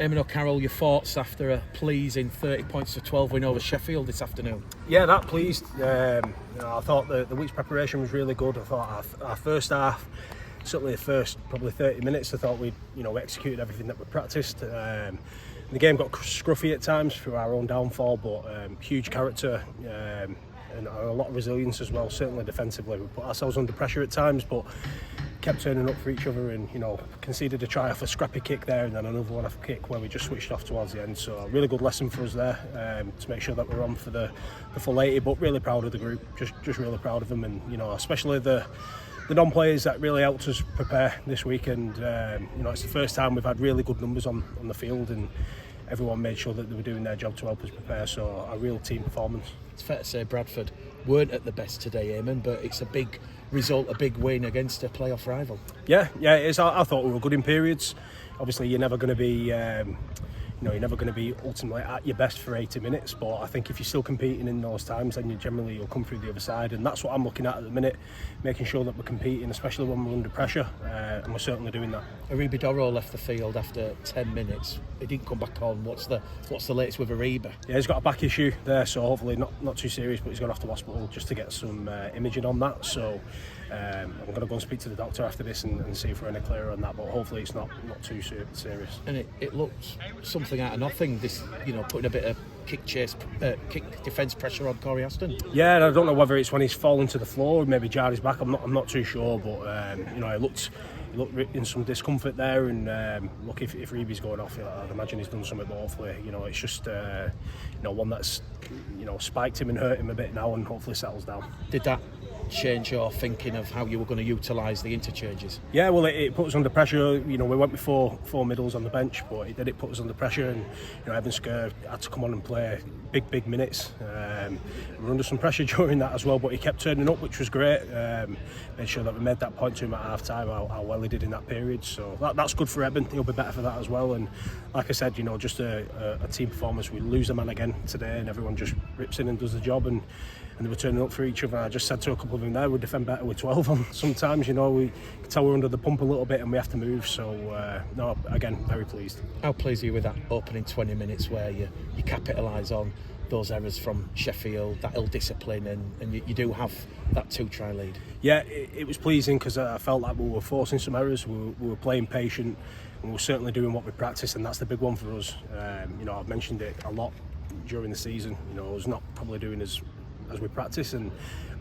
Eamon O'Carroll, your thoughts after a pleasing 30 points to 12 win over Sheffield this afternoon? Yeah, that pleased. I thought the week's preparation was really good. I thought our first half, certainly the first probably 30 minutes, I thought we executed everything that we practiced. The game got scruffy at times through our own downfall, but huge character and a lot of resilience as well. Certainly defensively, we put ourselves under pressure at times, but kept turning up for each other and conceded a try off a scrappy kick there and then another one off a kick where we just switched off towards the end. So a really good lesson for us there, to make sure that we're on for the full 80. But really proud of the group, just really proud of them, and especially the non-players that really helped us prepare this week. And it's the first time we've had really good numbers on the field, and everyone made sure that they were doing their job to help us prepare. So a real team performance. It's fair to say Bradford weren't at the best today, Eamon, but it's a big result, a big win against a playoff rival. Yeah, it is. I thought we were good in periods. Obviously, you're never going to be you're never going to be ultimately at your best for 80 minutes, but I think if you're still competing in those times, then you'll come through the other side, and that's what I'm looking at the minute, making sure that we're competing, especially when we're under pressure, and we're certainly doing that. Ariba Doro left the field after 10 minutes. He didn't come back on. What's the latest with Ariba? Yeah, he's got a back issue there, so hopefully not too serious, but he's gone off to hospital just to get some imaging on that. So I'm going to go and speak to the doctor after this and see if we're any clearer on that, but hopefully it's not too serious. And it looks something out of nothing, this putting a bit of kick defence pressure on Corey Aston. Yeah, and I don't know whether it's when he's fallen to the floor, maybe jarred his back. I'm not too sure, but he looked in some discomfort there, and look, if Reeby's going off, I'd imagine he's done something, but hopefully it's just one that's spiked him and hurt him a bit now, and hopefully settles down. Did that change your thinking of how you were going to utilise the interchanges? Yeah, well, it put us under pressure. We went with four middles on the bench, but it put us under pressure, and Evan Skur had to come on and play big minutes. We were under some pressure during that as well, but he kept turning up, which was great. Made sure that we made that point to him at half time, how well he did in that period. So that's good for Eben. He'll be better for that as well. And like I said, just a team performance. We lose a man again today, and everyone just rips in and does the job, and they were turning up for each other. I just said to a couple of them there, we defend better with 12 on sometimes. We can tell we're under the pump a little bit and we have to move. So no, again, very pleased. How pleased are you with that opening 20 minutes where you capitalise on those errors from Sheffield, that ill discipline, and you do have that 2-try lead? Yeah, it was pleasing because I felt like we were forcing some errors. We were playing patient, and we were certainly doing what we practiced, and that's the big one for us. I've mentioned it a lot during the season. I was not probably doing as we practice, and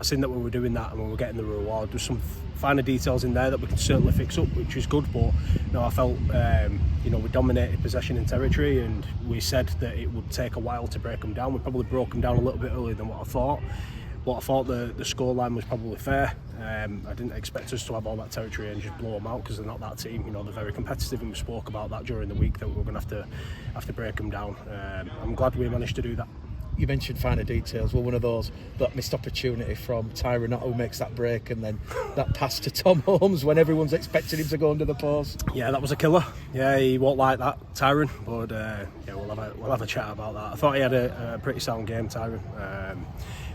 I seen that we were doing that and we were getting the reward. There's some finer details in there that we can certainly fix up, which is good, but I felt we dominated possession and territory, and we said that it would take a while to break them down. We probably broke them down a little bit earlier than what I thought, but I thought the scoreline was probably fair. I didn't expect us to have all that territory and just blow them out, because they're not that team. They're very competitive, and we spoke about that during the week, that we were going to have to break them down. I'm glad we managed to do that. You mentioned finer details. Well, one of those, that missed opportunity from Tyron, who makes that break, and then that pass to Tom Holmes when everyone's expecting him to go under the post. Yeah, that was a killer. Yeah, he won't like that, Tyron, but we'll have a chat about that. I thought he had a pretty sound game, Tyron.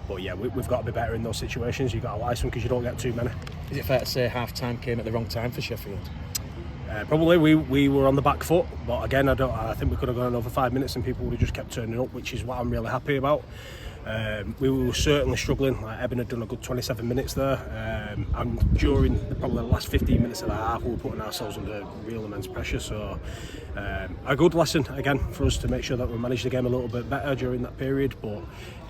But yeah, we've got to be better in those situations. You've got to ice them because you don't get too many. Is it fair to say half-time came at the wrong time for Sheffield? Probably we were on the back foot, but again, I think we could have gone over 5 minutes and people would have just kept turning up, which is what I'm really happy about. We were certainly struggling. Eben had done a good 27 minutes there, and during probably the last 15 minutes of the half, we were putting ourselves under real immense pressure. So a good lesson again for us to make sure that we managed the game a little bit better during that period. But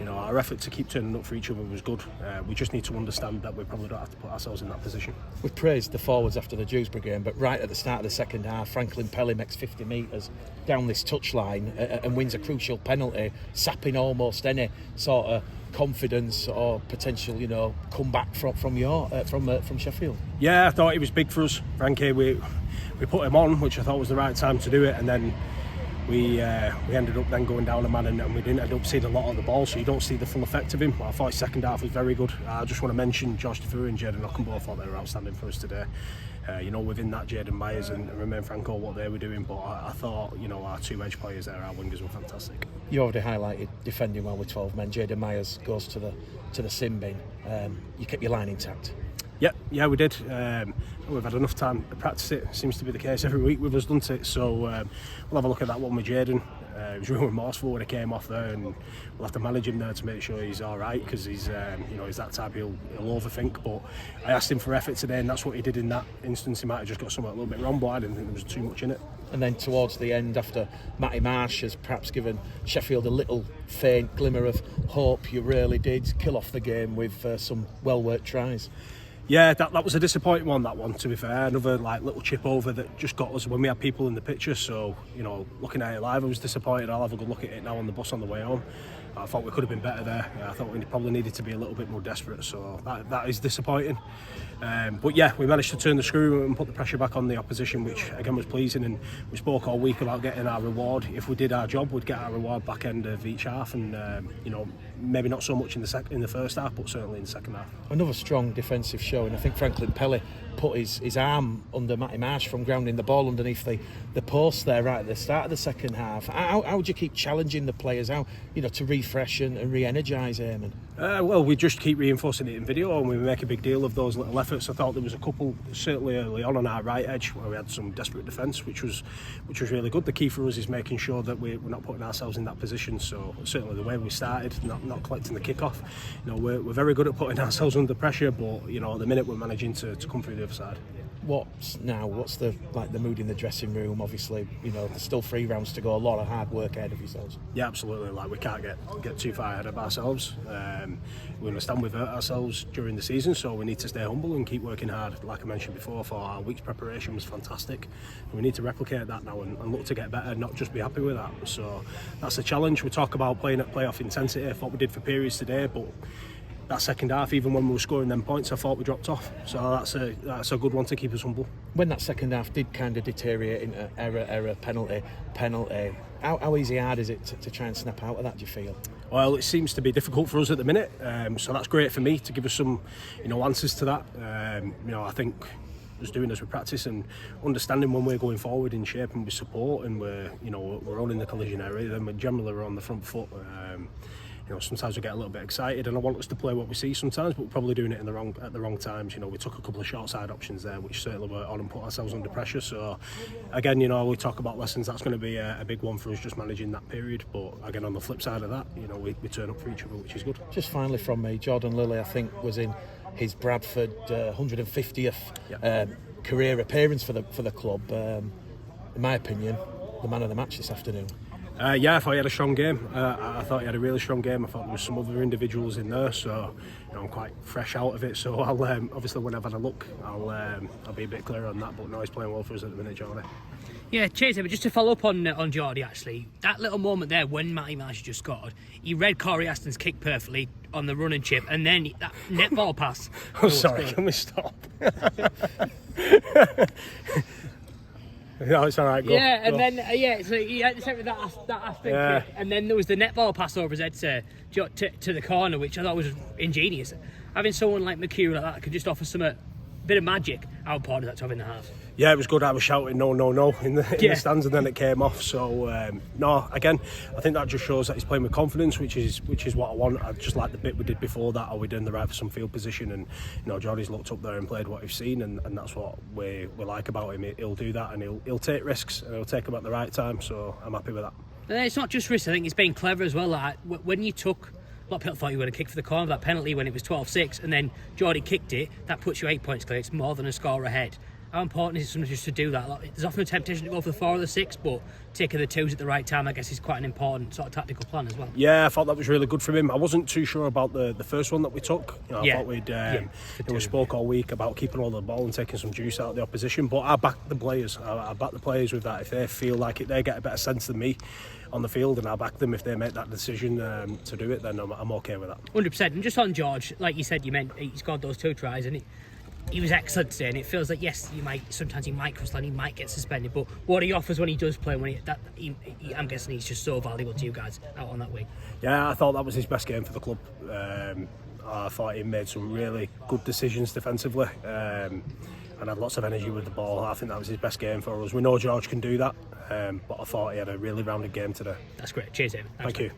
our effort to keep turning up for each other was good. We just need to understand that we probably don't have to put ourselves in that position. We've praised the forwards after the Dewsbury game, but right at the start of the second half, Franklin Pelly makes 50 metres down this touchline and wins a crucial penalty, sapping almost any sort of confidence or potential, comeback from Sheffield. Yeah, I thought it was big for us, Frankie. We put him on, which I thought was the right time to do it, and then we ended up then going down a man, and we didn't end up seeing a lot of the ball, so you don't see the full effect of him. I thought his second half was very good. I just want to mention Josh Defoe and Jaden Ockenbo. I thought they were outstanding for us today. Within that, Jaden Myers and Romain Franco, what they were doing, but I thought our two edge players there, our wingers, were fantastic. You already highlighted defending well with 12 men. Jaden Myers goes to the sin bin. You kept your line intact. Yeah, we did. We've had enough time to practice it. Seems to be the case every week with us, doesn't it? So we'll have a look at that one with Jaden. He was really remorseful when he came off there, and we'll have to manage him there to make sure he's all right, because he's he's that type. He'll overthink. But I asked him for effort today, and that's what he did in that instance. He might have just got something a little bit wrong, but I didn't think there was too much in it. And then towards the end, after Matty Marsh has perhaps given Sheffield a little faint glimmer of hope, you really did kill off the game with some well-worked tries. Yeah, that was a disappointing one, that one, to be fair. Another little chip over that just got us when we had people in the picture. So, looking at it live, I was disappointed. I'll have a good look at it now on the bus on the way home. I thought we could have been better there. I thought we probably needed to be a little bit more desperate, so that is disappointing. But yeah, we managed to turn the screw and put the pressure back on the opposition, which again was pleasing. And we spoke all week about getting our reward. If we did our job, we'd get our reward back end of each half, and maybe not so much in the first half, but certainly in the second half. Another strong defensive show, and I think Franklin Pelly put his arm under Matty Marsh from grounding the ball underneath the post there right at the start of the second half. How would you keep challenging the players? How to refresh and re-energise Eamon? Well, we just keep reinforcing it in video, and we make a big deal of those little efforts. I thought there was a couple certainly early on our right edge where we had some desperate defence, which was really good. The key for us is making sure that we're not putting ourselves in that position. So certainly the way we started, not collecting the kick-off, we're very good at putting ourselves under pressure, but at the minute we're managing to come through the other side. What's the mood in the dressing room? Obviously, there's still 3 rounds to go. A lot of hard work ahead of yourselves. Yeah, absolutely. We can't get too far ahead of ourselves. We understand we've hurt ourselves during the season, so we need to stay humble and keep working hard. Like I mentioned before, for our week's preparation was fantastic. We need to replicate that now and look to get better, not just be happy with that. So that's a challenge. We talk about playing at playoff intensity. I thought we did for periods today, but that second half, even when we were scoring them points, I thought we dropped off. So that's a good one to keep us humble. When that second half did kind of deteriorate into error, penalty, how easy hard is it to try and snap out of that, do you feel? Well, it seems to be difficult for us at the minute, so that's great for me to give us some answers to that. I think just doing as we practice and understanding when we're going forward in shape and with support, and we're owning the collision area, then we're on the front foot. Sometimes we get a little bit excited, and I want us to play what we see sometimes, but we're probably doing it at the wrong times. We took a couple of short side options there, which certainly were on and put ourselves under pressure. So again, we talk about lessons. That's going to be a big one for us, just managing that period. But again, on the flip side of that, we turn up for each other, which is good. Just finally from me, Jordan Lilly, I think, was in his Bradford 150th career appearance for the club. In my opinion, the man of the match this afternoon. Yeah, I thought he had a strong game. I thought he had a really strong game. I thought there was some other individuals in there, so I'm quite fresh out of it. So I'll obviously when I've had a look, I'll be a bit clearer on that. But no, he's playing well for us at the minute, Jordy. Yeah, cheers, but just to follow up on Jordy, actually, that little moment there when Matty Marsh just scored, he read Corey Aston's kick perfectly on the running chip, and then that netball pass. Oh, sorry, can we stop? No, it's all right. Go. Yeah, and go. then so he had that Aston kick, and then there was the netball pass over his head to the corner, which I thought was ingenious. Having someone like McHugh like that could just offer some bit of magic. How important is that to have in the half? Yeah, it was good. I was shouting no in the stands, and then it came off. So no, again, I think that just shows that he's playing with confidence, which is what I want. I just like the bit we did before that. Are we doing the right for some field position? And Jordy's looked up there and played what we've seen, and that's what we like about him. He'll do that, and he'll take risks, and he'll take them at the right time. So I'm happy with that. But it's not just risks. I think he's being clever as well. Like, when you took. A lot of people thought you were going to kick for the corner of that penalty when it was 12-6, and then Jordy kicked it. That puts you 8 points clear. It's more than a score ahead. How important is it sometimes just to do that? There's often a temptation to go for the 4 or the 6, but taking the 2s at the right time, I guess, is quite an important sort of tactical plan as well. Yeah, I thought that was really good from him. I wasn't too sure about the first one that we took. I thought we'd we spoke all week about keeping all the ball and taking some juice out of the opposition, but I back the players. I back the players with that. If they feel like it, they get a better sense than me on the field, and I'll back them if they make that decision to do it, then I'm okay with that. 100%. And just on George, like you said, he scored those 2 tries, and he was excellent today, and it feels like yes, sometimes he might cross line, he might get suspended, but what he offers when he does play, I'm guessing he's just so valuable to you guys out on that wing. Yeah, I thought that was his best game for the club. I thought he made some really good decisions defensively, and had lots of energy with the ball. I think that was his best game for us. We know George can do that, but I thought he had a really rounded game today. That's great. Cheers, Eamon. Thank you.